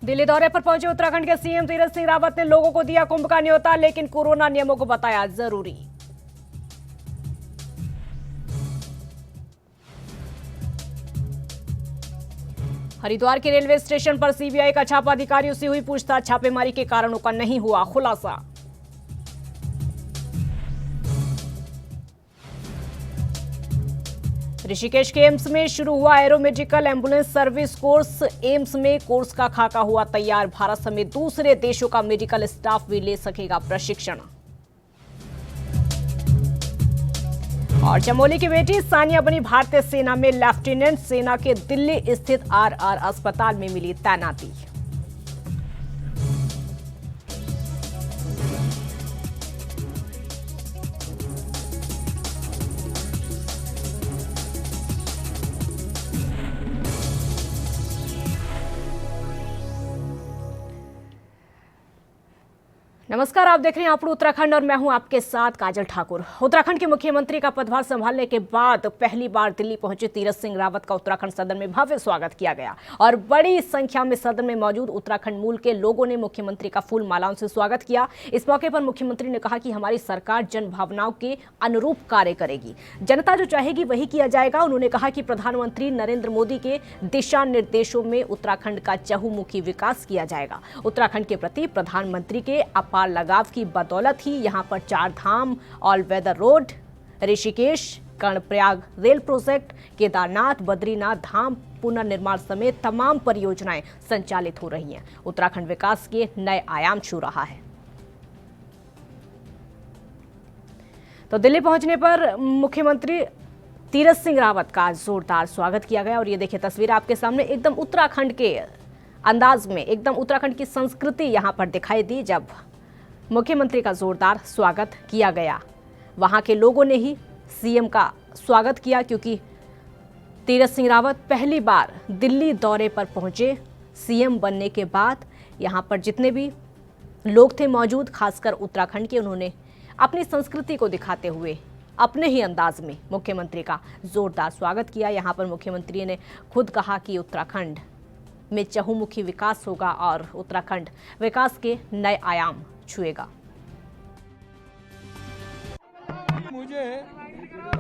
दिल्ली दौरे पर पहुंचे उत्तराखंड के सीएम तीरथ सिंह रावत ने लोगों को दिया कुंभ का न्योता, लेकिन कोरोना नियमों को बताया जरूरी। हरिद्वार के रेलवे स्टेशन पर सीबीआई का छापा, अधिकारियों से हुई पूछताछ, छापेमारी के कारणों का नहीं हुआ खुलासा। ऋषिकेश के एम्स में शुरू हुआ arrow medical ambulance service course. AIIMS में कोर्स का खाका हुआ तैयार, भारत समेत दूसरे देशों का मेडिकल स्टाफ भी ले सकेगा प्रशिक्षण। और चमोली की बेटी सानिया बनी भारतीय सेना में लेफ्टिनेंट, सेना के दिल्ली स्थित आरआर अस्पताल में मिली तैनाती। नमस्कार, आप देख रहे हैं आप उत्तराखंड और मैं हूं आपके साथ काजल ठाकुर। उत्तराखंड के मुख्यमंत्री का पदभार संभालने के बाद पहली बार दिल्ली पहुंचे तीरथ सिंह रावत का उत्तराखंड सदन में भव्य स्वागत किया गया और बड़ी संख्या में सदन में मौजूद उत्तराखंड मूल के लोगों ने मुख्यमंत्री का फूल मालाओं से स्वागत किया। इस मौके पर मुख्यमंत्री ने कहा कि हमारी सरकार जन भावनाओं के अनुरूप कार्य करेगी, जनता जो चाहेगी वही किया जाएगा। उन्होंने कहा कि प्रधानमंत्री नरेंद्र मोदी के दिशा निर्देशों में उत्तराखंड का चहुमुखी विकास किया जाएगा। उत्तराखंड के प्रति प्रधानमंत्री के अपार लगाव की बदौलत ही यहां पर 4 Dham, all weather road, Rishikesh Karnaprayag rail project, Kedarnath Badrinath Dham पुनर्निर्माण समेत तमाम परियोजनाएं संचालित हो रही हैं। उत्तराखंड विकास के नए आयाम छू रहा है। तो दिल्ली पहुंचने पर मुख्यमंत्री तीरथ सिंह रावत का जोरदार स्वागत किया गया और ये देखिए तस्वीर आपके सामने, एकदम उत्तराखंड के अंदाज में, एकदम उत्तराखंड की संस्कृति यहां पर दिखाई दी जब मुख्यमंत्री का जोरदार स्वागत किया गया। वहां के लोगों ने ही सीएम का स्वागत किया क्योंकि तीरथ सिंह रावत पहली बार दिल्ली दौरे पर पहुंचे। सीएम बनने के बाद यहां पर जितने भी लोग थे मौजूद, खासकर उत्तराखंड के, उन्होंने अपनी संस्कृति को दिखाते हुए अपने ही अंदाज में मुख्यमंत्री का जोरदार स्वागत किया। यहां पर मुख्यमंत्री ने खुद कहा कि उत्तराखंड में चहुमुखी विकास होगा और उत्तराखंड विकास के नए आयाम छुएगा। मुझे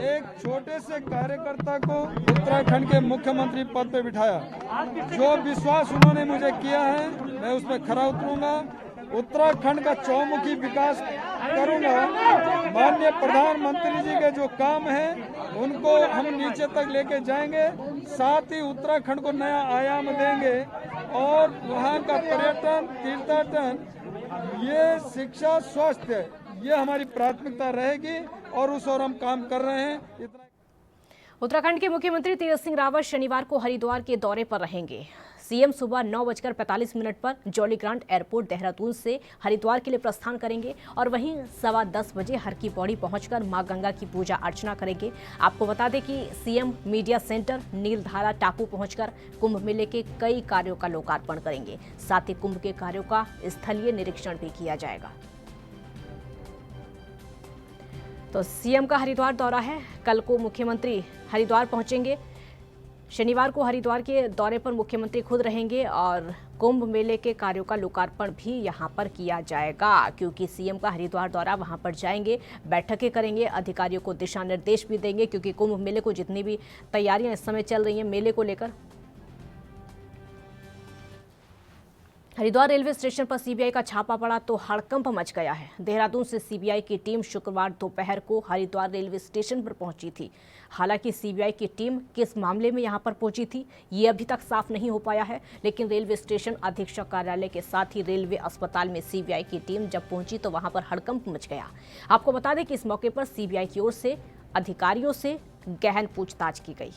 एक छोटे से कार्यकर्ता को उत्तराखंड के मुख्यमंत्री पद पे बिठाया। जो विश्वास उन्होंने मुझे किया है मैं उसमें खरा उतरूंगा, उत्तराखंड का चौमुखी विकास करूंगा। माननीय प्रधानमंत्री जी के जो काम हैं उनको हम नीचे तक लेके जाएंगे, साथ ही उत्तराखंड को नया आयाम देंगे और वहाँ का पर्यटन, तीर्थाटन, ये शिक्षा, स्वास्थ्य, ये हमारी प्राथमिकता रहेगी और उस ओर हम काम कर रहे हैं। उत्तराखंड के मुख्यमंत्री तीरथ सिंह रावत शनिवार को हरिद्वार के दौरे पर रहेंगे। सीएम सुबह 9:45 पर जॉली ग्रांट एयरपोर्ट देहरादून से हरिद्वार के लिए प्रस्थान करेंगे और वहीं 10:15 बजे हर की पौड़ी पहुंचकर मां गंगा की पूजा अर्चना करेंगे। आपको बता दें कि सीएम मीडिया सेंटर नीलधारा टापू पहुंचकर कुंभ मेले के कई कार्यों का लोकार्पण करेंगे। साथ ही कुंभ के कार्यों का स्थलीय निरीक्षण भी किया जाएगा। तो सीएम का हरिद्वार दौरा है, कल को मुख्यमंत्री हरिद्वार पहुंचेंगे। शनिवार को हरिद्वार के दौरे पर मुख्यमंत्री खुद रहेंगे और कुंभ मेले के कार्यों का लोकार्पण भी यहां पर किया जाएगा क्योंकि सीएम का हरिद्वार दौरा, वहां पर जाएंगे, बैठकें करेंगे, अधिकारियों को दिशा निर्देश भी देंगे क्योंकि कुंभ मेले को जितनी भी तैयारियां इस समय चल रही हैं मेले को लेकर। हरिद्वार रेलवे स्टेशन पर सीबीआई का छापा पड़ा तो हड़कंप मच गया है। देहरादून से सीबीआई की टीम शुक्रवार दोपहर को हरिद्वार रेलवे स्टेशन पर पहुंची थी। हालांकि सीबीआई की टीम किस मामले में यहां पर पहुंची थी ये अभी तक साफ नहीं हो पाया है, लेकिन रेलवे स्टेशन अधीक्षक कार्यालय के साथ ही रेलवे अस्पताल में सीबीआई की टीम जब पहुंची तो वहां पर हड़कंप मच गया। आपको बता दें कि इस मौके पर सीबीआई की ओर से अधिकारियों से गहन पूछताछ की गई।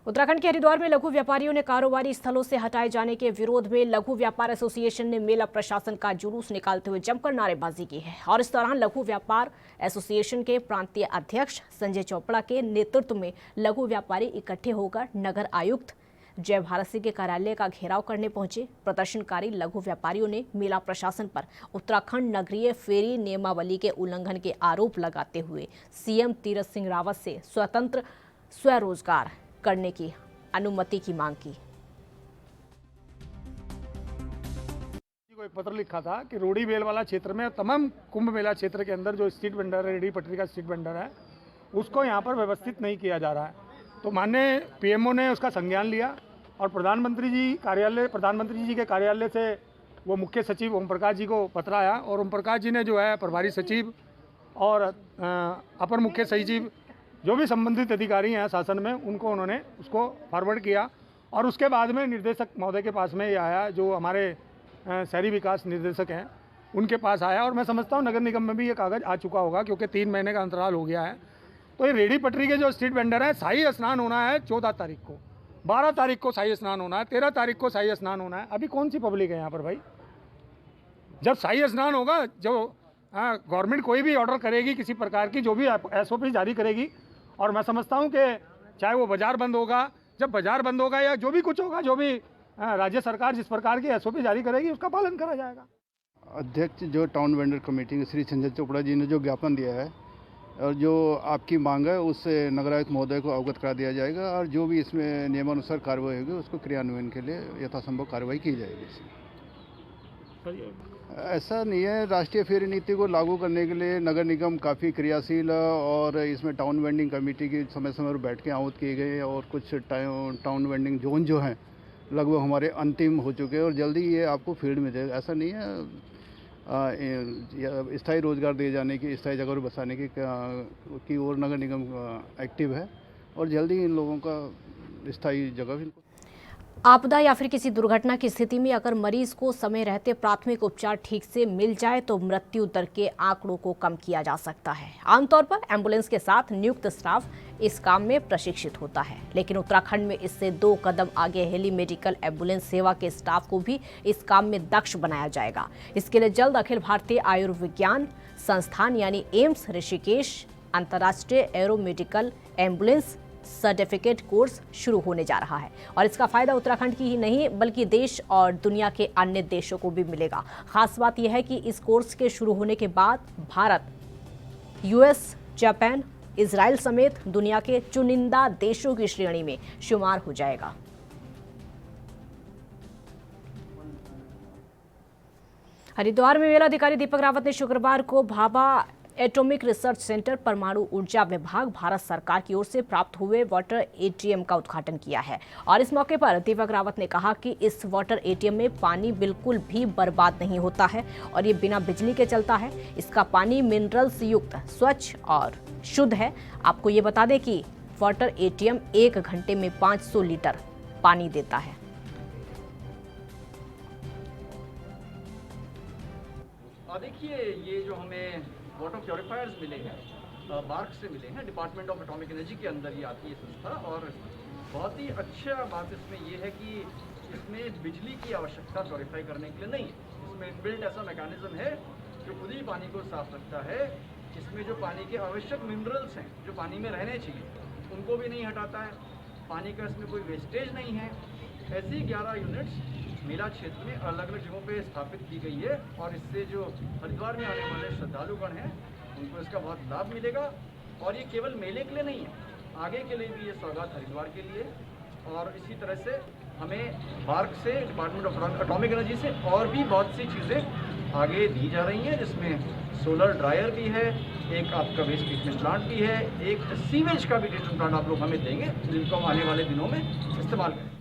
उत्तराखंड के हरिद्वार में लघु व्यापारियों ने कारोबारी स्थलों से हटाए जाने के विरोध में लघु व्यापार एसोसिएशन ने मेला प्रशासन का जुलूस निकालते हुए जमकर नारेबाजी की है और इस दौरान लघु व्यापार एसोसिएशन के प्रांतीय अध्यक्ष संजय चोपड़ा के नेतृत्व में लघु व्यापारी इकट्ठे होकर नगर आयुक्त जय भारत सिंह के कार्यालय का घेराव करने पहुंचे। प्रदर्शनकारी लघु व्यापारियों ने मेला प्रशासन पर उत्तराखंड नगरीय फेरी नियमावली के उल्लंघन के आरोप लगाते हुए सीएम तीरथ सिंह रावत से स्वतंत्र स्वरोजगार करने की अनुमति की मांग की। को एक पत्र लिखा था कि रोडी बेल वाला क्षेत्र में तमाम कुंभ मेला क्षेत्र के अंदर जो स्ट्रीट वेंडर है, रेडी पटरी का स्ट्रीट वेंडर है, उसको यहाँ पर व्यवस्थित नहीं किया जा रहा है। तो माननीय पीएमओ ने उसका संज्ञान लिया और प्रधानमंत्री जी के कार्यालय से वो मुख्य सचिव ओम प्रकाश जी को पत्र आया और ओम प्रकाश जी ने जो है प्रभारी सचिव और अपर मुख्य सचिव जो भी संबंधित अधिकारी हैं शासन में, उनको उन्होंने उसको फॉरवर्ड किया और उसके बाद में निर्देशक महोदय के पास में ये आया, जो हमारे शहरी विकास निर्देशक हैं, उनके पास आया। और मैं समझता हूँ नगर निगम में भी ये कागज़ आ चुका होगा क्योंकि 3 महीने का अंतराल हो गया है। तो ये रेडी पटरी के जो स्ट्रीट वेंडर हैं, शाही स्नान होना है 14 तारीख को, 12 तारीख को शाही स्नान होना है, 13 तारीख को शाही स्नान होना है। अभी कौन सी पब्लिक है यहाँ पर भाई? जब शाही स्नान होगा, जो गवर्नमेंट कोई भी ऑर्डर करेगी किसी प्रकार की, जो भी SOP जारी करेगी, और मैं समझता हूँ कि चाहे वो बाज़ार बंद होगा, जब बाज़ार बंद होगा या जो भी कुछ होगा, जो भी राज्य सरकार जिस प्रकार की SOP जारी करेगी उसका पालन करा जाएगा। अध्यक्ष जो टाउन वेंडर कमेटी के श्री संजय चोपड़ा जी ने जो ज्ञापन दिया है और जो आपकी मांग है उससे नगर आयुक्त महोदय को अवगत करा दिया जाएगा और जो भी इसमें नियमानुसार कार्रवाई होगी उसको क्रियान्वयन के लिए यथासंभव कार्रवाई की जाएगी। ऐसा नहीं है, राष्ट्रीय फेरी नीति को लागू करने के लिए नगर निगम काफ़ी क्रियाशील है और इसमें टाउन वेंडिंग कमेटी की समय समय पर बैठ के आहूत की गई और कुछ टाउन वेंडिंग जोन जो हैं लगभग हमारे अंतिम हो चुके हैं और जल्दी ये आपको फील्ड में देगा। ऐसा नहीं है, स्थायी रोजगार दिए जाने की, स्थायी जगह बसाने की ओर नगर निगम एक्टिव है और जल्दी इन लोगों का स्थायी जगह। आपदा या फिर किसी दुर्घटना की स्थिति में अगर मरीज को समय रहते प्राथमिक उपचार ठीक से मिल जाए तो मृत्यु दर के आंकड़ों को कम किया जा सकता है। आमतौर पर एम्बुलेंस के साथ नियुक्त स्टाफ इस काम में प्रशिक्षित होता है, लेकिन उत्तराखंड में इससे 2 कदम आगे हेली मेडिकल एम्बुलेंस सेवा के स्टाफ को भी इस काम में दक्ष बनाया जाएगा। इसके लिए जल्द अखिल भारतीय आयुर्विज्ञान संस्थान यानी एम्स ऋषिकेश अंतर्राष्ट्रीय arrow medical ambulance certificate course शुरू होने जा रहा है और इसका फायदा उत्तराखंड की ही नहीं बल्कि देश और दुनिया के अन्य देशों को भी मिलेगा। खास बात यह है कि इस कोर्स के शुरू होने के बाद भारत US, जापान, इजराइल समेत दुनिया के चुनिंदा देशों की श्रेणी में शुमार हो जाएगा। हरिद्वार में मेला अधिकारी दीपक रावत ने शुक्रवार को भाभा एटॉमिक रिसर्च सेंटर परमाणु ऊर्जा विभाग भारत सरकार की ओर से प्राप्त हुए वाटर ATM का उद्घाटन किया है और इस मौके पर दीपक रावत ने कहा कि इस वाटर ATM में पानी बिल्कुल भी बर्बाद नहीं होता है और ये बिना बिजली के चलता है। इसका पानी मिनरल्स युक्त, स्वच्छ और शुद्ध है। आपको ये बता दें कि वाटर ATM 1 घंटे में 500 लीटर पानी देता है। देखिए, ये जो हमें वाटर प्योरीफायर्स मिले हैं, बार्क से मिले हैं, डिपार्टमेंट ऑफ एटॉमिक एनर्जी के अंदर ये आती है संस्था और बहुत ही अच्छा बात इसमें ये है कि इसमें बिजली की आवश्यकता प्योरीफाई करने के लिए नहीं है। इसमें इनबिल्ट ऐसा मैकेनिज्म है जो खुद ही पानी को साफ रखता है। इसमें जो पानी के आवश्यक मिनरल्स हैं जो पानी में रहने चाहिए उनको भी नहीं हटाता है। पानी का इसमें कोई वेस्टेज नहीं है। ऐसी 11 यूनिट्स मेला क्षेत्र में अलग अलग जगहों पे स्थापित की गई है और इससे जो हरिद्वार में आने वाले श्रद्धालुगण हैं उनको इसका बहुत लाभ मिलेगा। और ये केवल मेले के लिए नहीं है, आगे के लिए भी ये सौगात हरिद्वार के लिए। और इसी तरह से हमें बार्क से, डिपार्टमेंट ऑफ एटॉमिक एनर्जी से और भी बहुत सी चीज़ें आगे दी जा रही हैं, जिसमें सोलर ड्रायर भी है, एक आपका वेस्ट ट्रीटमेंट प्लांट भी है, एक सीवेज का भी ट्रीटमेंट प्लांट आप लोग हमें देंगे जिनको हम आने वाले दिनों में इस्तेमाल करें।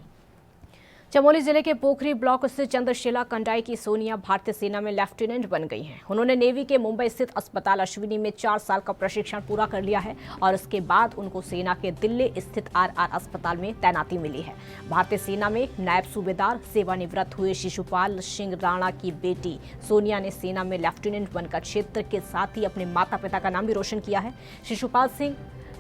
चमोली जिले के पोखरी ब्लॉक स्थित चंद्रशिला कंडाई की सोनिया भारतीय सेना में लेफ्टिनेंट बन गई हैं। उन्होंने नेवी के मुंबई स्थित अस्पताल अश्विनी में 4 साल का प्रशिक्षण पूरा कर लिया है और उसके बाद उनको सेना के दिल्ली स्थित RR अस्पताल में तैनाती मिली है। भारतीय सेना में नायब सूबेदार सेवानिवृत्त हुए शिशुपाल सिंह राणा की बेटी सोनिया ने सेना में लेफ्टिनेंट बनकर क्षेत्र के साथ ही अपने माता पिता का नाम भी रोशन किया है। शिशुपाल सिंह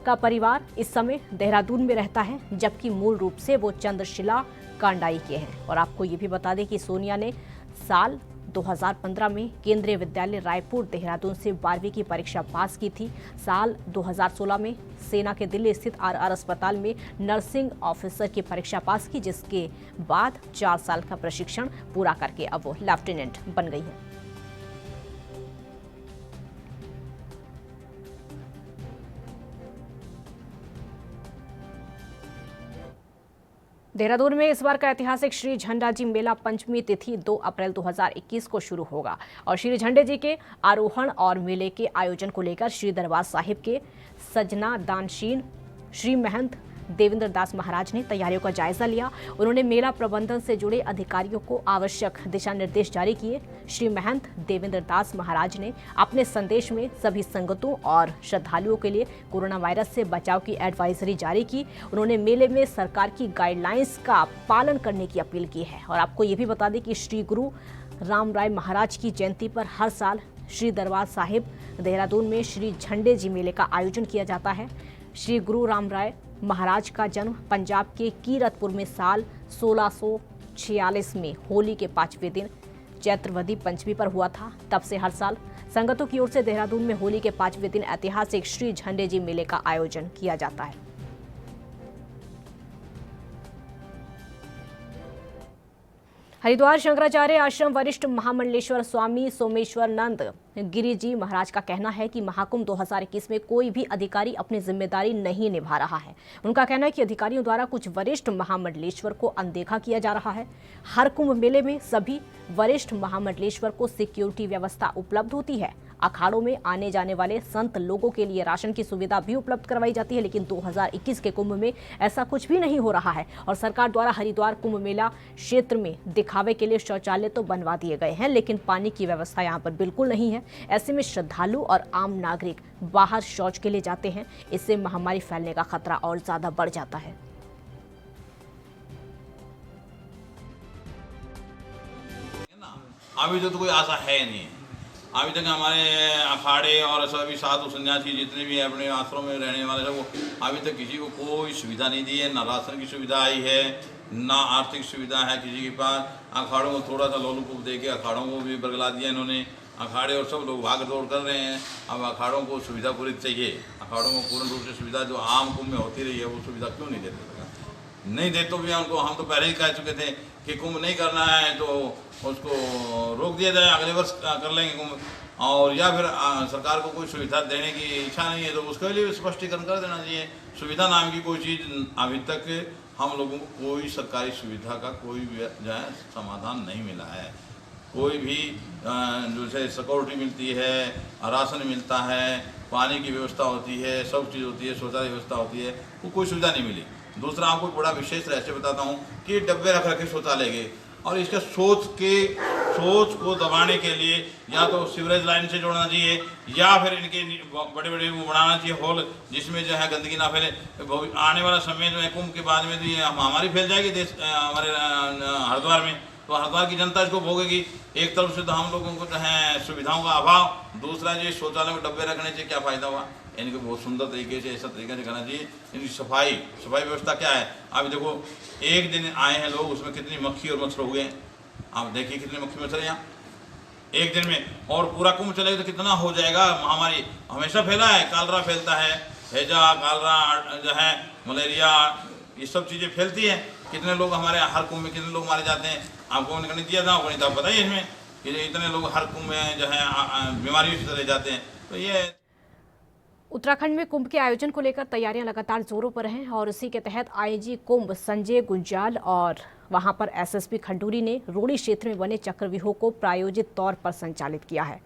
का परिवार इस समय देहरादून में रहता है, जबकि मूल रूप से वो चंद्रशिला कांडाई के हैं। और आपको ये भी बता दें कि सोनिया ने साल 2015 में केंद्रीय विद्यालय रायपुर देहरादून से 12वीं की परीक्षा पास की थी। साल 2016 में सेना के दिल्ली स्थित RR अस्पताल में नर्सिंग ऑफिसर की परीक्षा पास की, जिसके बाद 4 साल का प्रशिक्षण पूरा करके अब वो लेफ्टिनेंट बन गई हैं। देहरादून में इस बार का ऐतिहासिक श्री झंडा जी मेला पंचमी तिथि 2 अप्रैल 2021 को शुरू होगा और श्री झंडे जी के आरोहण और मेले के आयोजन को लेकर श्री दरबार साहिब के सजना दानशीन श्री महंत देवेंद्र दास महाराज ने तैयारियों का जायजा लिया। उन्होंने मेला प्रबंधन से जुड़े अधिकारियों को आवश्यक दिशा निर्देश जारी किए। श्री महंत देवेंद्र दास महाराज ने अपने संदेश में सभी संगतों और श्रद्धालुओं के लिए कोरोना वायरस से बचाव की एडवाइजरी जारी की। उन्होंने मेले में सरकार की गाइडलाइंस का पालन करने की अपील की है। और आपको ये भी बता दें कि श्री गुरु राम राय महाराज की जयंती पर हर साल श्री दरबार साहिब देहरादून में श्री झंडे जी मेले का आयोजन किया जाता है। श्री गुरु राम राय महाराज का जन्म पंजाब के कीरतपुर में साल 1646 में होली के 5वें दिन चैत्रवदी पंचमी पर हुआ था। तब से हर साल संगतों की ओर से देहरादून में होली के 5वें दिन ऐतिहासिक श्री झंडे जी मेले का आयोजन किया जाता है। हरिद्वार शंकराचार्य आश्रम वरिष्ठ महामंडलेश्वर स्वामी सोमेश्वर नंद गिरी जी महाराज का कहना है कि महाकुंभ 2021 में कोई भी अधिकारी अपनी जिम्मेदारी नहीं निभा रहा है। उनका कहना है कि अधिकारियों द्वारा कुछ वरिष्ठ महामंडलेश्वर को अनदेखा किया जा रहा है। हर कुंभ मेले में सभी वरिष्ठ महामंडलेश्वर को सिक्योरिटी व्यवस्था उपलब्ध होती है। अखाड़ों में आने जाने वाले संत लोगों के लिए राशन की सुविधा भी उपलब्ध करवाई जाती है, लेकिन 2021 के कुंभ में ऐसा कुछ भी नहीं हो रहा है। और सरकार द्वारा हरिद्वार कुंभ मेला क्षेत्र में दिखावे के लिए शौचालय तो बनवा दिए गए हैं, लेकिन पानी की व्यवस्था यहाँ पर बिल्कुल नहीं है। ऐसे में श्रद्धालु और आम नागरिक बाहर शौच के लिए जाते हैं। इससे महामारी फैलने का खतरा और ज्यादा बढ़ जाता है। अभी तो कोई आशा है नहीं। अभी तक हमारे अखाड़े और सभी साधु सन्यासी जितने भी अपने आश्रम में रहने वाले हैं, वो अभी तक किसी को कोई सुविधा नहीं दी है। ना राशन की सुविधा आई है, ना आर्थिक सुविधा है किसी के पास। अखाड़ों को थोड़ा सा लोलूपुप दे के अखाड़ों को भी बरगला दिया इन्होंने। अखाड़े और सब लोग भाग दौड़ कर रहे हैं। अब अखाड़ों को सुविधा पूरी चाहिए। अखाड़ों को पूर्ण रूप से सुविधा जो आम कुंभ में होती रही है वो सुविधा क्यों नहीं देते? नहीं दे तो भी उनको हम तो पहले ही कह चुके थे कि कुंभ नहीं करना है तो उसको रोक दिया जाए, अगले वर्ष कर लेंगे कुंभ। और या फिर सरकार को कोई सुविधा देने की इच्छा नहीं है तो उसके लिए स्पष्टीकरण कर देना चाहिए। सुविधा नाम की कोई चीज़ अभी तक हम लोगों को कोई सरकारी सुविधा का कोई जो है समाधान नहीं मिला है। कोई भी जैसे सिक्योरिटी मिलती है, राशन मिलता है, पानी की व्यवस्था होती है, सब चीज़ होती है, शौचालय व्यवस्था होती है, वो कोई सुविधा नहीं मिली। दूसरा आपको बड़ा विशेष रहस्य बताता हूँ कि डब्बे रख रखे शौचालय के, और इसका सोच को दबाने के लिए या तो सीवरेज लाइन से जोड़ना चाहिए या फिर इनके बड़े बड़े वो बनाना चाहिए हॉल, जिसमें जो है गंदगी ना फैले। आने वाला समय जो है कुंभ के बाद में तो ये महामारी फैल जाएगी देश हमारे हरिद्वार में, तो हरिद्वार की जनता इसको भोगेगी। एक तरफ से तो हम लोगों को जो है सुविधाओं का अभाव, दूसरा जो शौचालय में डब्बे रखने से क्या फ़ायदा हुआ? इनको बहुत सुंदर तरीके से ऐसा तरीके से करना चाहिए। इनकी सफाई व्यवस्था क्या है? अभी देखो एक दिन आए हैं लोग, उसमें कितनी मक्खी और मच्छर हो गए। आप देखिए कितने मक्खी मच्छर यहाँ एक दिन में, और पूरा कुंभ चलेगा तो कितना हो जाएगा। महामारी हमेशा फैला है, कालरा फैलता है, हैजा कालरा जो है मलेरिया, ये सब चीज़ें फैलती हैं। कितने लोग हमारे हर कुंभ में कितने लोग मारे जाते हैं, आपको नहीं दिया था नहीं, तो आप बताइए इसमें कि इतने लोग हर कुंभ में जो है बीमारियों से चले जाते हैं। तो ये उत्तराखंड में कुंभ के आयोजन को लेकर तैयारियां लगातार जोरों पर हैं और इसी के तहत आईजी कुंभ संजय गुंजाल और वहां पर एसएसपी खंडूरी ने रोड़ी क्षेत्र में बने चक्रव्यूह को प्रायोजित तौर पर संचालित किया है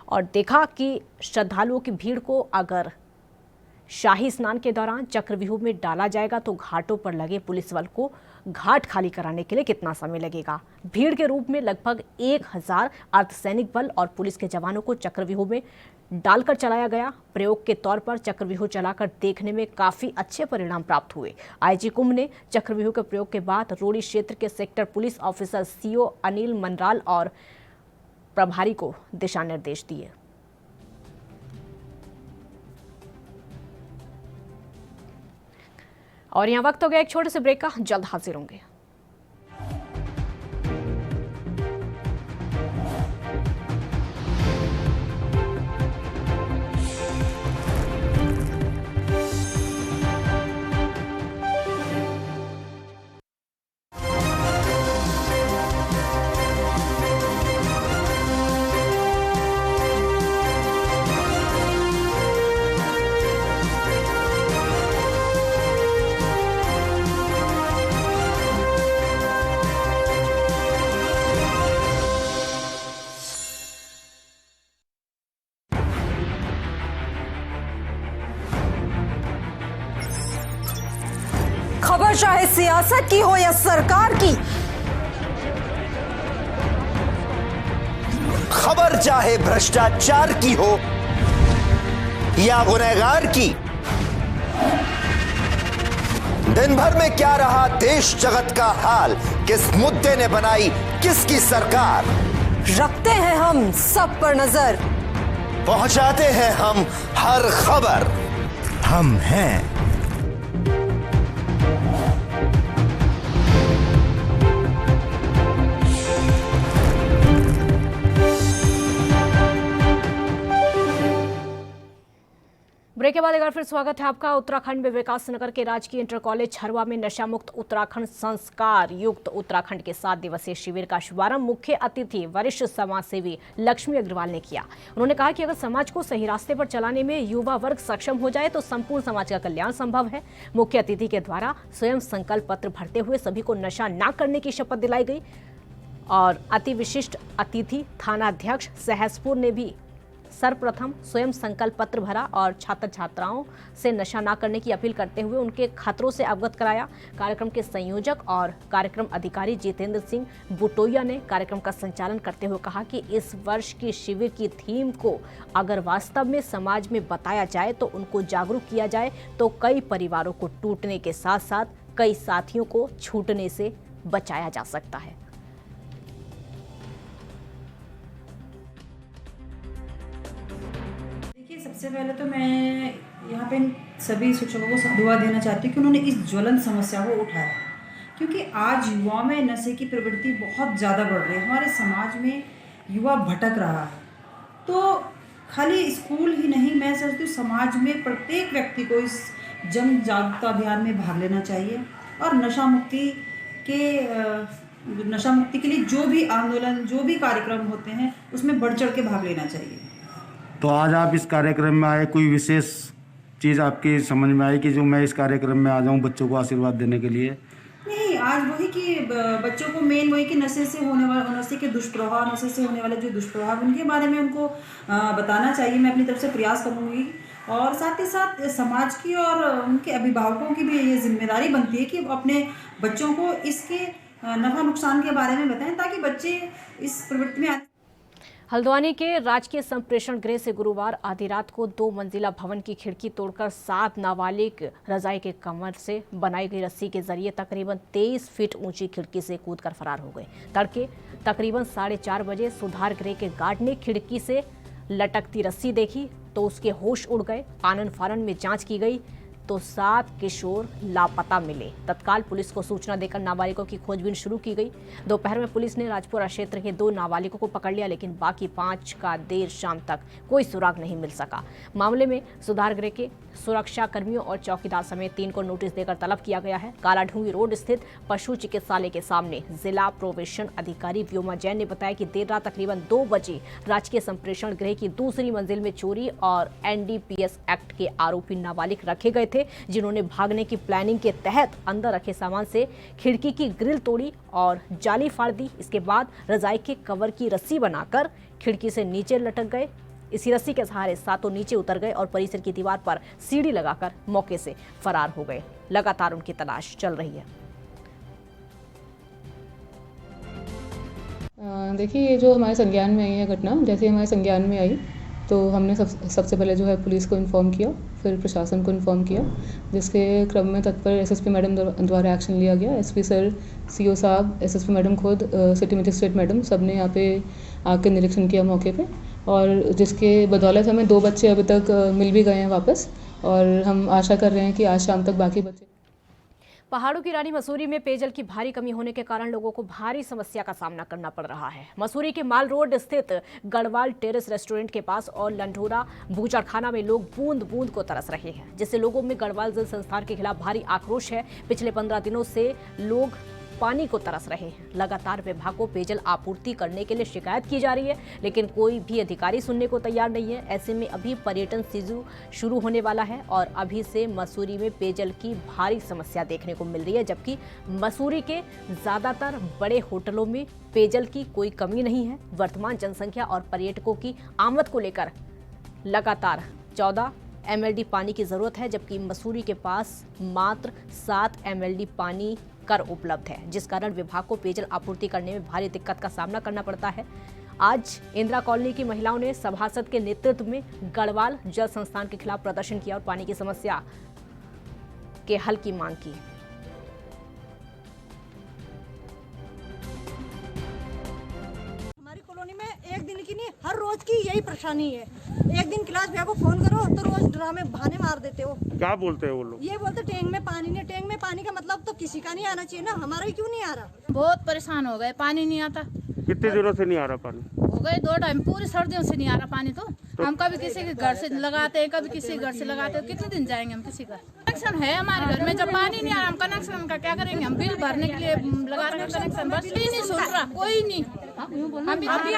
और देखा कि श्रद्धालुओं की भीड़ को अगर शाही स्नान के दौरान चक्रव्यूह में डाला जाएगा तो घाटों पर लगे पुलिस बल को घाट खाली कराने के लिए कितना समय लगेगा। भीड़ के रूप में लगभग 1000 अर्धसैनिक बल और पुलिस के जवानों को चक्रव्यूह में डालकर चलाया गया। प्रयोग के तौर पर चक्रव्यूह चलाकर देखने में काफी अच्छे परिणाम प्राप्त हुए। आईजी कुंभ ने चक्रव्यूह के प्रयोग के बाद रोड़ी क्षेत्र के sector police officer CO Anil Manral और प्रभारी को दिशा निर्देश दिए। और यहाँ वक्त हो गया एक छोटे से ब्रेक का, जल्द हाजिर होंगे। सियासत की हो या सरकार की, खबर चाहे भ्रष्टाचार की हो या गुनहगार की, दिन भर में क्या रहा देश जगत का हाल, किस मुद्दे ने बनाई किसकी सरकार, रखते हैं हम सब पर नजर, पहुंचाते हैं हम हर खबर। हम हैं ब्रेक के बाद एक बार फिर स्वागत है आपका। उत्तराखंड में विकास नगर के राजकीय इंटर कॉलेज छरवा में नशा मुक्त उत्तराखंड संस्कार युक्त उत्तराखंड के 7 दिवसीय शिविर का शुभारंभ मुख्य अतिथि वरिष्ठ समाज सेवी लक्ष्मी अग्रवाल ने किया। उन्होंने कहा कि अगर समाज को सही रास्ते पर चलाने में युवा वर्ग सक्षम हो जाए तो संपूर्ण समाज का कल्याण संभव है। मुख्य अतिथि के द्वारा स्वयं संकल्प पत्र भरते हुए सभी को नशा न करने की शपथ दिलाई गई और अति विशिष्ट अतिथि थानाध्यक्ष सहसपुर ने भी सर्वप्रथम स्वयं संकल्प पत्र भरा और छात्र छात्राओं से नशा ना करने की अपील करते हुए उनके खतरों से अवगत कराया। कार्यक्रम के संयोजक और कार्यक्रम अधिकारी जितेंद्र सिंह बुटोया ने कार्यक्रम का संचालन करते हुए कहा कि इस वर्ष की शिविर की थीम को अगर वास्तव में समाज में बताया जाए तो उनको जागरूक किया जाए तो कई परिवारों को टूटने के साथ साथ कई साथियों को छूटने से बचाया जा सकता है। सबसे पहले तो मैं यहाँ पे सभी शिक्षकों को साधुवाद देना चाहती हूँ कि उन्होंने इस ज्वलंत समस्या को उठाया, क्योंकि आज युवाओं में नशे की प्रवृत्ति बहुत ज़्यादा बढ़ रही है। हमारे समाज में युवा भटक रहा है, तो खाली स्कूल ही नहीं, मैं सोचती हूँ समाज में प्रत्येक व्यक्ति को इस जन जागरूकता अभियान में भाग लेना चाहिए और नशा मुक्ति के लिए जो भी आंदोलन, जो भी कार्यक्रम होते हैं उसमें बढ़ चढ़ के भाग लेना चाहिए। तो आज आप इस कार्यक्रम में आए, कोई विशेष चीज़ आपकी समझ में आई कि जो मैं इस कार्यक्रम में आ जाऊं बच्चों को आशीर्वाद देने के लिए? नहीं, आज वही कि बच्चों को मेन वही कि नशे से होने वाले, नशे के दुष्प्रभाव, नशे से होने वाले जो दुष्प्रभाव उनके बारे में उनको बताना चाहिए। मैं अपनी तरफ से प्रयास करूँगी और साथ ही साथ समाज की और उनके अभिभावकों की भी ये जिम्मेदारी बनती है कि अपने बच्चों को इसके नफा नुकसान के बारे में बताएं ताकि बच्चे इस प्रवृत्ति में। हल्द्वानी के राजकीय संप्रेषण गृह से गुरुवार आधी रात को 2 मंजिला भवन की खिड़की तोड़कर 7 नाबालिग रजाई के कमर से बनाई गई रस्सी के जरिए तकरीबन 23 फीट ऊंची खिड़की से कूदकर फरार हो गए। तड़के तकरीबन 4:30 बजे सुधार गृह के गार्ड ने खिड़की से लटकती रस्सी देखी तो उसके होश उड़ गए। आनन फानन में जांच की गई तो 7 किशोर लापता मिले। तत्काल पुलिस को सूचना देकर नाबालिगों की खोजबीन शुरू की गई। दोपहर में पुलिस ने राजपुरा क्षेत्र के 2 नाबालिगों को पकड़ लिया, लेकिन बाकी 5 का देर शाम तक कोई सुराग नहीं मिल सका। मामले में सुधार गृह के सुरक्षा कर्मियों और चौकीदार समेत 3 को नोटिस देकर तलब किया गया है। कालाढूंगी रोड स्थित पशु चिकित्सालय के सामने जिला प्रोबेशन अधिकारी व्योमा जैन ने बताया कि देर रात तकरीबन 2 बजे राजकीय संप्रेषण गृह की दूसरी मंजिल में चोरी और NDPS एक्ट के आरोपी नाबालिग रखे गए थे, जिन्होंने भागने की प्लानिंग के तहत अंदर रखे सामान से खिड़की की ग्रिल तोड़ी और जाली फाड़ दी। इसके बाद रजाई के कवर की रस्सी बनाकर खिड़की से नीचे लटक गए। इसी रस्सी के सहारे 7 नीचे उतर गए और परिसर की दीवार पर सीढ़ी लगाकर मौके से फरार हो गए। लगातार उनकी तलाश चल रही है। देखिए, ये जो हमारे संज्ञान में आई है घटना, जैसे हमारे संज्ञान में आई तो हमने सबसे पहले जो है पुलिस को इन्फॉर्म किया, फिर प्रशासन को इन्फॉर्म किया, जिसके क्रम में तत्पर SSP मैडम द्वारा एक्शन लिया गया। SP सर, CO साहब, SSP मैडम खुद, सिटी मजिस्ट्रेट मैडम, सब ने यहाँ पे आके निरीक्षण किया मौके पे, और जिसके बदौलत हमें 2 बच्चे अभी तक मिल भी गए हैं वापस, और हम आशा कर रहे हैं कि आज शाम तक बाकी बच्चे। पहाड़ों की रानी मसूरी में पेयजल की भारी कमी होने के कारण लोगों को भारी समस्या का सामना करना पड़ रहा है। मसूरी के माल रोड स्थित गढ़वाल टेरेस रेस्टोरेंट के पास और लंढोरा बूचड़खाना में लोग बूंद बूंद को तरस रहे हैं, जिससे लोगों में गढ़वाल जल संस्थान के खिलाफ भारी आक्रोश है। पिछले 15 दिनों से लोग पानी को तरस रहे हैं। लगातार विभाग को पेयजल आपूर्ति करने के लिए शिकायत की जा रही है, लेकिन कोई भी अधिकारी सुनने को तैयार नहीं है। ऐसे में अभी पर्यटन सीजन शुरू होने वाला है और अभी से मसूरी में पेयजल की भारी समस्या देखने को मिल रही है, जबकि मसूरी के ज़्यादातर बड़े होटलों में पेयजल की कोई कमी नहीं है। वर्तमान जनसंख्या और पर्यटकों की आमद को लेकर लगातार 14 MLD पानी की जरूरत है, जबकि मसूरी के पास मात्र 7 MLD पानी कर उपलब्ध है, जिस कारण विभाग को पेयजल आपूर्ति करने में भारी दिक्कत का सामना करना पड़ता है। आज इंदिरा कॉलोनी की महिलाओं ने सभासद के नेतृत्व में गढ़वाल जल संस्थान के खिलाफ प्रदर्शन किया और पानी की समस्या के हल की मांग की। हमारी कॉलोनी में एक दिन की नहीं, हर रोज की यही परेशानी है। एक दिन क्लास भैया को फोन करो तो रोज ड्रामे बहाने मार देते हो। क्या बोलते हैं वो लोग? ये बोलते टैंक में पानी नहीं। टैंक में पानी का मतलब तो किसी का नहीं आना चाहिए ना, हमारा ही क्यों नहीं आ रहा? बहुत परेशान हो गए, पानी नहीं आता। कितने दिनों से नहीं आ रहा पानी? हो गए 2 टाइम, पूरी सर्दियों से नहीं आ रहा पानी। तो हम कभी किसी के घर से लगाते हैं, कभी किसी के घर से लगाते हैं। कितने दिन जाएंगे हम किसी का? कनेक्शन है हमारे घर में, जब पानी नहीं आ रहा हम कनेक्शन का क्या करेंगे? हम बिल भरने के लिए लगा रहे हैं कनेक्शन, बस भी नहीं सुन रहा कोई नहीं। हम इसलिए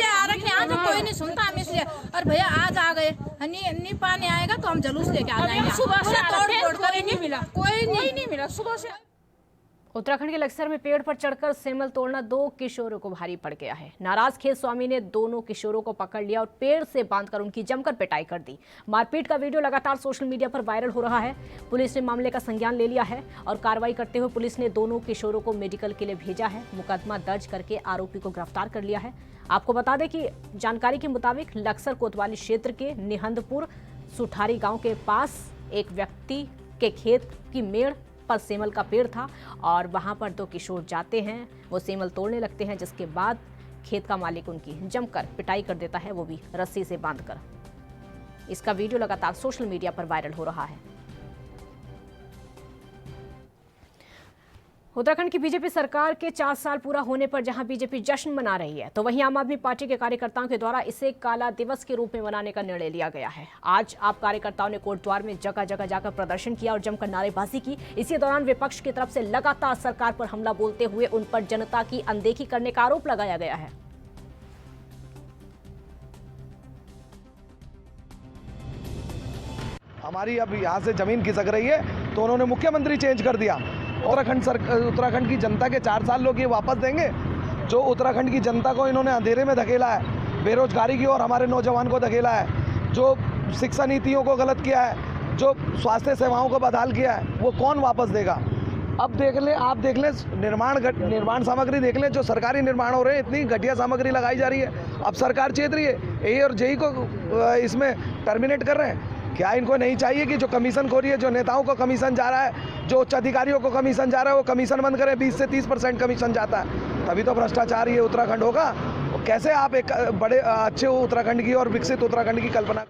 आ रखे हैं, आज कोई नहीं सुनता, हम इसलिए। और भैया आज आ गए, नहीं पानी आएगा तो हम जुलूस लेके आ जाएंगे। सुबह से तोड़ करेंगे, मिला कोई नहीं मिला सुबह से। उत्तराखंड के लक्सर में पेड़ पर चढ़कर सेमल तोड़ना 2 किशोरों को भारी पड़ गया है। नाराज खेत स्वामी ने दोनों किशोरों को पकड़ लिया और पेड़ से बांधकर उनकी जमकर पिटाई कर दी। मारपीट का वीडियो लगातार सोशल मीडिया पर वायरल हो रहा है। पुलिस ने मामले का संज्ञान ले लिया है और कार्रवाई करते हुए पुलिस ने दोनों किशोरों को मेडिकल के लिए भेजा है। मुकदमा दर्ज करके आरोपी को गिरफ्तार कर लिया है। आपको बता दें कि जानकारी के मुताबिक लक्सर कोतवाली क्षेत्र के निहंदपुर सुठारी गाँव के पास एक व्यक्ति के खेत की मेड़ पर सेमल का पेड़ था और वहां पर 2 किशोर जाते हैं, वो सेमल तोड़ने लगते हैं, जिसके बाद खेत का मालिक उनकी जमकर पिटाई कर देता है, वो भी रस्सी से बांधकर। इसका वीडियो लगातार सोशल मीडिया पर वायरल हो रहा है। उत्तराखंड की बीजेपी सरकार के 4 साल पूरा होने पर जहां बीजेपी जश्न मना रही है, तो वहीं आम आदमी पार्टी के कार्यकर्ताओं के द्वारा इसे काला दिवस के रूप में मनाने का निर्णय लिया गया है। आज आप कार्यकर्ताओं ने कोटद्वार में जगह जगह जाकर प्रदर्शन किया और जमकर नारेबाजी की। इसी दौरान विपक्ष की तरफ से लगातार सरकार पर हमला बोलते हुए उन पर जनता की अनदेखी करने का आरोप लगाया गया है। हमारी अब यहाँ से जमीन खिसक रही है तो उन्होंने मुख्यमंत्री चेंज कर दिया। उत्तराखंड की जनता के 4 साल लोग ये वापस देंगे? जो उत्तराखंड की जनता को इन्होंने अंधेरे में धकेला है, बेरोजगारी की ओर हमारे नौजवान को धकेला है, जो शिक्षा नीतियों को गलत किया है, जो स्वास्थ्य सेवाओं को बदहाल किया है, वो कौन वापस देगा? अब देख लें, आप देख लें, निर्माण सामग्री देख लें, जो सरकारी निर्माण हो रहे हैं, इतनी घटिया सामग्री लगाई जा रही है। अब सरकार चेत रही है, ए और जेई को इसमें टर्मिनेट कर रहे हैं। क्या इनको नहीं चाहिए कि जो कमीशन खोरी है, जो नेताओं को कमीशन जा रहा है, जो उच्च अधिकारियों को कमीशन जा रहा है, वो कमीशन बंद करें? 20 से 30% कमीशन जाता है, तभी तो भ्रष्टाचार ये उत्तराखंड होगा। कैसे आप एक बड़े अच्छे उत्तराखंड की और विकसित उत्तराखंड की कल्पना?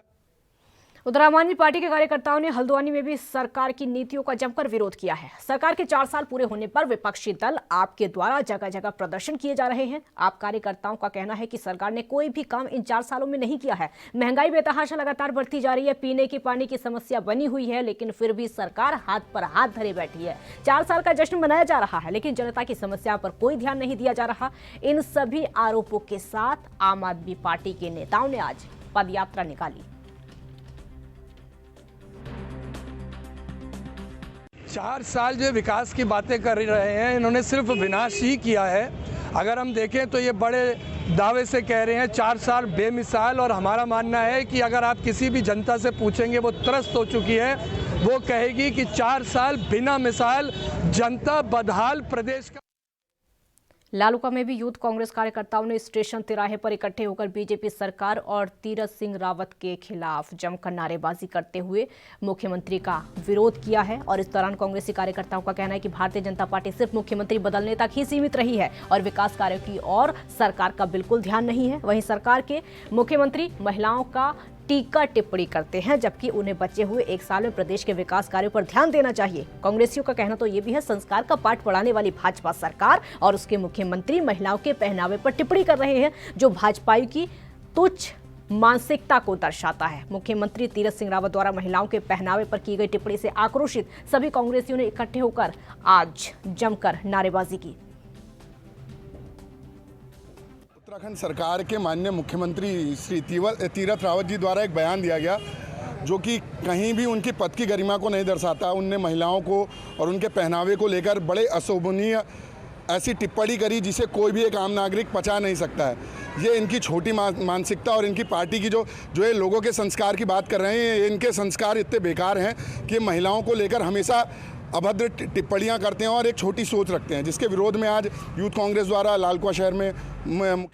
उधर आम आदमी पार्टी के कार्यकर्ताओं ने हल्द्वानी में भी सरकार की नीतियों का जमकर विरोध किया है। सरकार के 4 साल पूरे होने पर विपक्षी दल आपके द्वारा जगह जगह प्रदर्शन किए जा रहे हैं। आप कार्यकर्ताओं का कहना है कि सरकार ने कोई भी काम इन 4 सालों में नहीं किया है। महंगाई बेतहाशा लगातार बढ़ती जा रही है, पीने की पानी की समस्या बनी हुई है, लेकिन फिर भी सरकार हाथ पर हाथ धरे बैठी है। 4 साल का जश्न मनाया जा रहा है, लेकिन जनता की समस्या पर कोई ध्यान नहीं दिया जा रहा। इन सभी आरोपों के साथ आम आदमी पार्टी के नेताओं ने आज पदयात्रा निकाली। 4 साल जो विकास की बातें कर रहे हैं, इन्होंने सिर्फ विनाश ही किया है। अगर हम देखें तो ये बड़े दावे से कह रहे हैं 4 साल बेमिसाल, और हमारा मानना है कि अगर आप किसी भी जनता से पूछेंगे, वो त्रस्त हो चुकी है, वो कहेगी कि 4 साल बिना मिसाल, जनता बदहाल, प्रदेश का। लालूका में भी यूथ कांग्रेस कार्यकर्ताओं ने स्टेशन तिराहे पर इकट्ठे होकर बीजेपी सरकार और तीरथ सिंह रावत के खिलाफ जमकर नारेबाजी करते हुए मुख्यमंत्री का विरोध किया है। और इस दौरान कांग्रेसी कार्यकर्ताओं का कहना है कि भारतीय जनता पार्टी सिर्फ मुख्यमंत्री बदलने तक ही सीमित रही है और विकास कार्यों की ओर सरकार का बिल्कुल ध्यान नहीं है। वहीं सरकार के मुख्यमंत्री महिलाओं का टीका टिप्पणी करते हैं, जबकि उन्हें बचे हुए 1 साल में प्रदेश के विकास कार्यों पर ध्यान देना चाहिए। कांग्रेसियों का कहना तो ये भी है, संस्कार का पाठ पढ़ाने वाली भाजपा सरकार और उसके मुख्यमंत्री महिलाओं के पहनावे पर टिप्पणी कर रहे हैं, जो भाजपाई की तुच्छ मानसिकता को दर्शाता है। मुख्यमंत्री तीरथ सिंह रावत द्वारा महिलाओं के पहनावे पर की गई टिप्पणी से आक्रोशित सभी कांग्रेसियों ने इकट्ठे होकर आज जमकर नारेबाजी की। उत्तराखंड सरकार के माननीय मुख्यमंत्री श्री तीरथ रावत जी द्वारा एक बयान दिया गया, जो कि कहीं भी उनकी पद की गरिमा को नहीं दर्शाता। उनने महिलाओं को और उनके पहनावे को लेकर बड़े अशोभनीय ऐसी टिप्पणी करी जिसे कोई भी एक आम नागरिक पचा नहीं सकता है। ये इनकी छोटी मानसिकता और इनकी पार्टी की जो ये लोगों के संस्कार की बात कर रहे हैं, इनके संस्कार इतने बेकार हैं कि महिलाओं को लेकर हमेशा अभद्र टिप्पणियां करते हैं और एक छोटी सोच रखते हैं, जिसके विरोध में आज यूथ कांग्रेस द्वारा लालकुआं शहर में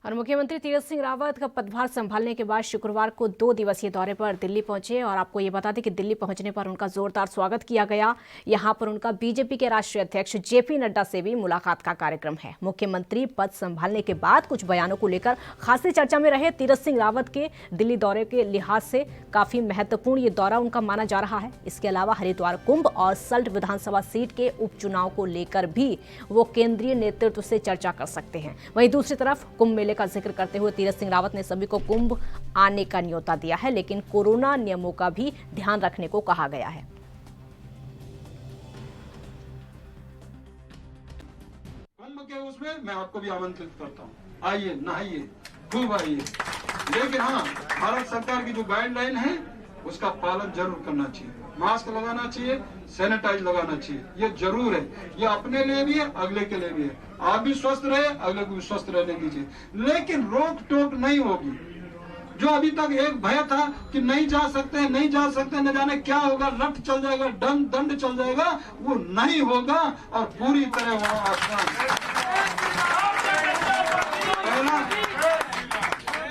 और मुख्यमंत्री तीरथ सिंह रावत का पदभार संभालने के बाद शुक्रवार को 2 दिवसीय दौरे पर दिल्ली पहुंचे और आपको ये बता दें कि दिल्ली पहुंचने पर उनका जोरदार स्वागत किया गया। यहां पर उनका बीजेपी के राष्ट्रीय अध्यक्ष जेपी नड्डा से भी मुलाकात का कार्यक्रम है। मुख्यमंत्री पद संभालने के बाद कुछ बयानों को लेकर खासी चर्चा में रहे तीरथ सिंह रावत के दिल्ली दौरे के लिहाज से काफी महत्वपूर्ण ये दौरा उनका माना जा रहा है। इसके अलावा हरिद्वार कुंभ और सल्ट विधानसभा सीट के उपचुनाव को लेकर भी वो केंद्रीय नेतृत्व से चर्चा कर सकते हैं। वहीं दूसरी तरफ कुंभ मेले का जिक्र करते हुए तीरथ सिंह रावत ने सभी को कुंभ आने का न्योता दिया है, लेकिन कोरोना नियमों का भी ध्यान रखने को कहा गया है। कुंभ के उसमें मैं आपको भी आमंत्रित करता हूँ, आइए, नहाइए, खूब आइए। लेकिन हाँ, भारत सरकार की जो गाइडलाइन है उसका पालन जरूर करना चाहिए। मास्क लगाना चाहिए, सैनिटाइज लगाना चाहिए, ये जरूर है। ये अपने लिए भी है, अगले के लिए भी है। आप भी स्वस्थ रहे, अगले को भी स्वस्थ रहने दीजिए, लेकिन रोक टोक नहीं होगी। जो अभी तक एक भय था कि नहीं जा सकते, नहीं जा सकते, न जाने क्या होगा, रट चल जाएगा, दंड चल जाएगा, वो नहीं होगा और पूरी तरह वहां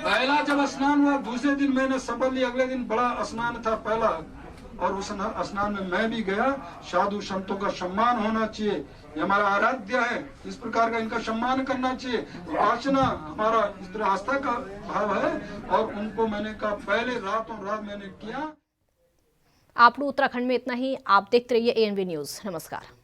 पहला जब स्नान हुआ, दूसरे दिन मैंने शपथ ली, अगले दिन बड़ा स्नान था पहला, और उस स्नान में मैं भी गया। साधु संतों का सम्मान होना चाहिए, ये हमारा आराध्य है, इस प्रकार का इनका सम्मान करना चाहिए। अर्चना हमारा इस तरह आस्था का भाव है और उनको मैंने कहा पहले रातों रात मैंने किया। आप लोग उत्तराखंड में इतना ही। आप देखते रहिए ANV न्यूज। नमस्कार।